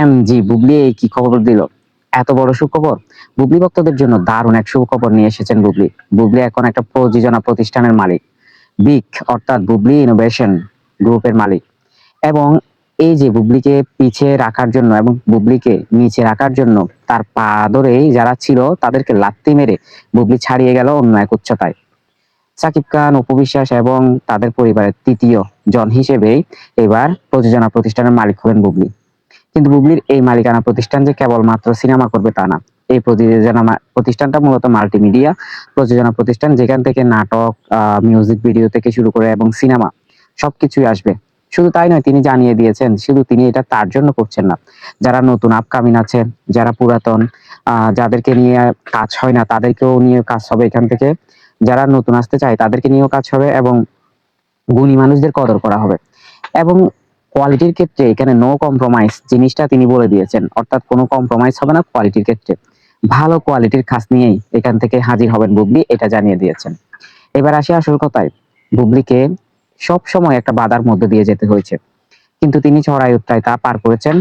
OMG, Bubly এই কি খবর দিল! এত বড় সুখবর! বুবলি ভক্তদের জন্য দারুণ এক সুখবর নিয়ে এসেছেন বুবলি। বুবলি এখন একটা প্রযোজনা প্রতিষ্ঠানের মালিক। বিগ অর্থাৎ বুবলি ইনোভেশন গ্রুপের মালিক। এবং এই যে বুবলিকে পিছে রাখার জন্য এবং বুবলিকে নিচে রাখার জন্য তার পা ধরেই যারা ছিল তাদেরকে লাত্তি মেরে বুবলি ছাড়িয়ে গেল অন্য এক উচ্চতায়। সাকিব খান, অপু বিশ্বাস এবং তাদের পরিবারের তৃতীয় জন হিসেবেই এবার প্রযোজনা প্রতিষ্ঠানের মালিক হলেন বুবলি। কিন্তু বুবলির এই মালিকানা প্রতিষ্ঠান যে কেবলমাত্র সিনেমা করবে তা না। এই প্রযোজনা প্রতিষ্ঠানটা মূলত মাল্টিমিডিয়া প্রযোজনা প্রতিষ্ঠান, যেখান থেকে নাটক, মিউজিক ভিডিও থেকে শুরু করে এবং সিনেমা সবকিছুই আসবে। শুধু তাই নয়, তিনি জানিয়ে দিয়েছেন শুধু তিনি এটা তার জন্য করছেন না, যারা নতুন আপকামিং আছে, যারা পুরাতন, যাদেরকে নিয়ে কাজ হয় না তাদেরকেও নিয়ে কাজ হবে এখান থেকে, যারা নতুন আসতে চায় তাদেরকে নিয়েও কাজ হবে এবং গুণী মানুষদের কদর করা হবে। এবং কোয়ালিটির ক্ষেত্রে এখানে নো কম্প্রোমাইজ জিনিসটা তিনি বলে দিয়েছেন, অর্থাৎ কোনো কম্প্রোমাইজ হবে না কোয়ালিটির ক্ষেত্রে। ভালো কোয়ালিটির কাজ নিয়েই এখান থেকে হাজির হবেন বুবলি, এটা জানিয়ে দিয়েছেন। এবার আসি আসল কথায়। বুবলিকে সব সময় একটা বাধার মধ্যে দিয়ে যেতে হয়েছে, কিন্তু তিনি চড়াই উতরাই তা পার করেছেন।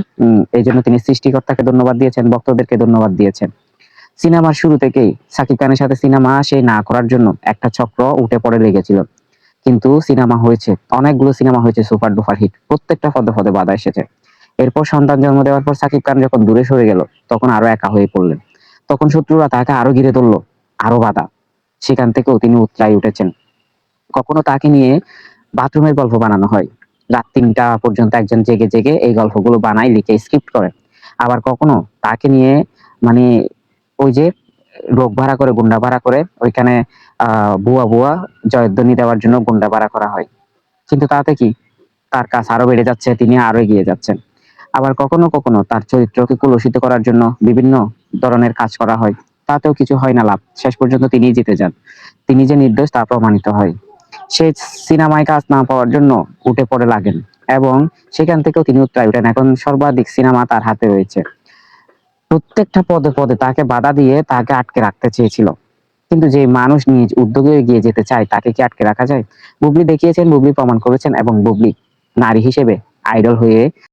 এই জন্য তিনি সৃষ্টিকর্তাকে ধন্যবাদ দিয়েছেন, ভক্তদেরকে ধন্যবাদ দিয়েছেন। সিনেমার শুরু থেকেই সাকিব খানের সাথে সিনেমা সেই না করার জন্য একটা চক্র উঠে পড়ে লেগেছিল, কিন্তু সিনেমা হয়েছে, অনেকগুলো সিনেমা হয়েছে সুপার ডুপার হিট, প্রত্যেকটা পদে পদে বাধা এসেছে। এরপর সন্তান জন্ম দেওয়ার পর সাকিব খান যখন দূরে সরে গেল, তখন আরো একা হয়ে পড়লেন। তখন শত্রুরা তাকে আরো ঘিরে ধরলো, আরো বাধা। সেখান থেকেও তিনি উতরাই উঠেছেন। কখনো তাকে নিয়ে বাথরুমের গল্প বানানো হয়, রাত ৩টা পর্যন্ত একজন জেগে জেগে এই গল্পগুলো বানায়, লিখে স্ক্রিপ্ট করে। আবার কখনো তাকে নিয়ে মানে ওই যে লোক ভাড়া করে, গুন্ডা ভাড়া করে ওইখানে বুয়া বুয়া জয়ধ্বনি দেওয়ার জন্য গুন্ডা ভাড়া করা হয়। কিন্তু তাতে কি, তার কাজ আরো বেড়ে যাচ্ছে, তিনি আরো এগিয়ে যাচ্ছেন। আবার কখনো কখনো তার চরিত্রকে কুলসিত করার জন্য বিভিন্ন ধরনের কাজ করা হয়, তাতেও কিছু হয় না লাভ, শেষ পর্যন্ত তিনিই জিতে যান। তিনি যে নির্দোষ তা প্রমাণিত হয়। সে সিনেমায় কাজ না পাওয়ার জন্য উঠে পড়ে লাগেন এবং সেখান থেকেও তিনি উতরাই উঠেন। এখন সর্বাধিক সিনেমা তার হাতে রয়েছে। প্রত্যেকটা পদে পদে তাকে বাধা দিয়ে তাকে আটকে রাখতে চেয়েছিল, কিন্তু যে মানুষ নিজ উদ্যোগে এগিয়ে যেতে চায় তাকে কি আটকে রাখা যায়? বুবলি দেখিয়েছেন, বুবলি প্রমাণ করেছেন এবং বুবলি নারী হিসেবে আইডল হয়ে